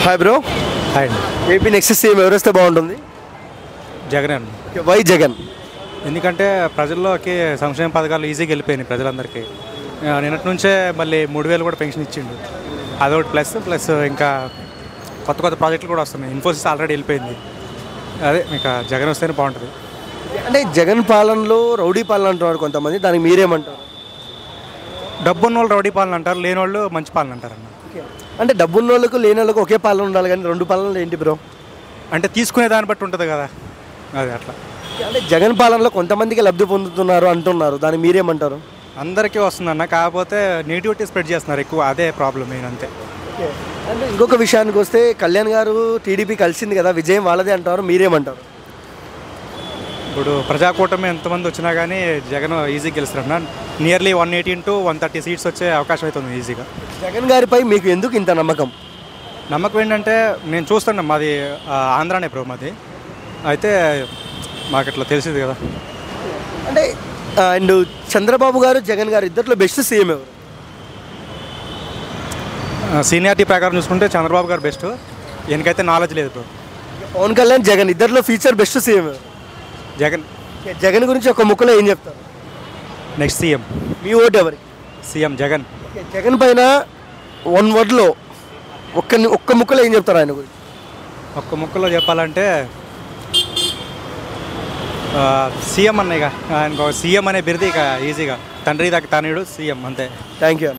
Hi bro. Hi అండి. AP next CM ఎవరు వస్తే బాగుంటుంది? జగన్ అండి. వై జగన్? ఎందుకంటే ప్రజల్లోకి సంక్షేమ పథకాలు ఈజీగా వెళ్ళిపోయినాయి ప్రజలందరికీ. నిన్నటి నుంచే మళ్ళీ 3,000 కూడా పెన్షన్ ఇచ్చిండు. అదొకటి ప్లస్ ఇంకా కొత్త కొత్త ప్రాజెక్టులు కూడా వస్తున్నాయి. ఇన్ఫోసిస్ ఆల్రెడీ వెళ్ళిపోయింది. అదే ఇంకా జగన్ వస్తేనే బాగుంటుంది. అంటే జగన్ పాలనలో రౌడీ పాలన అంటున్నారు కొంతమంది, దానికి మీరేమంటారు? డబ్బున్న వాళ్ళు రౌడీ పాలన అంటారు, లేని వాళ్ళు మంచి పాలన అంటారు అన్న. అంటే డబ్బున్న వాళ్ళకు లేని వాళ్ళకు ఒకే పాలన ఉండాలి, కానీ రెండు పాలనలు ఏంటి బ్రో? అంటే తీసుకునే దాన్ని బట్టి ఉంటుంది కదా, అది అట్లా. అంటే జగన్ పాలనలో కొంతమందికి లబ్ధి పొందుతున్నారు అంటున్నారు, దానికి మీరేమంటారు? అందరికీ వస్తుందన్న, కాకపోతే నెగిటివిటీ స్ప్రెడ్ చేస్తున్నారు ఎక్కువ, అదే ప్రాబ్లం మెయిన్, అంతే. అంటే ఇంకొక విషయానికి వస్తే కళ్యాణ్ గారు టీడీపీ కలిసింది కదా, విజయం వాళ్ళదే అంటారు, మీరేమంటారు? ఇప్పుడు ప్రజాకూటమి ఎంతమంది వచ్చినా కానీ జగన్ ఈజీగా గెలుస్తారన్న. నియర్లీ 118 to 130 సీట్స్ వచ్చే అవకాశం అవుతుంది ఈజీగా. జగన్ గారిపై మీకు ఎందుకు ఇంత నమ్మకం? నమ్మకం ఏంటంటే నేను చూస్తున్నా, మాది ఆంధ్రానే బ్రో మాది, అయితే మాకు ఇట్లా తెలిసింది కదా. అంటే అండ్ చంద్రబాబు గారు జగన్ గారు ఇద్దరిలో బెస్ట్ సీఎం ఎవరు? సీనియారిటీ ప్రకారం చూసుకుంటే చంద్రబాబు గారు బెస్ట్, ఈయనకైతే నాలెడ్జ్ లేదు బ్రో. పవన్ కళ్యాణ్ జగన్ ఇద్దరిలో ఫ్యూచర్ బెస్ట్ సీఎం ఎవరు? జగన్. జగన్ గురించి ఒక ముక్కలో ఏం చెప్తారు? Next CM. మీ ఓటు ఎవరికి? సీఎం జగన్. జగన్ పైన వన్ వర్డ్లో ఒక్క ముక్కలో ఏం చెప్తారు ఆయన గురించి? ఒక్క ముక్కలో చెప్పాలంటే సీఎం అన్న. ఇక ఆయనకు సీఎం అనే బిరుదు ఇక ఈజీగా, తండ్రి దాకా తనయుడు సీఎం, అంతే. Thank you.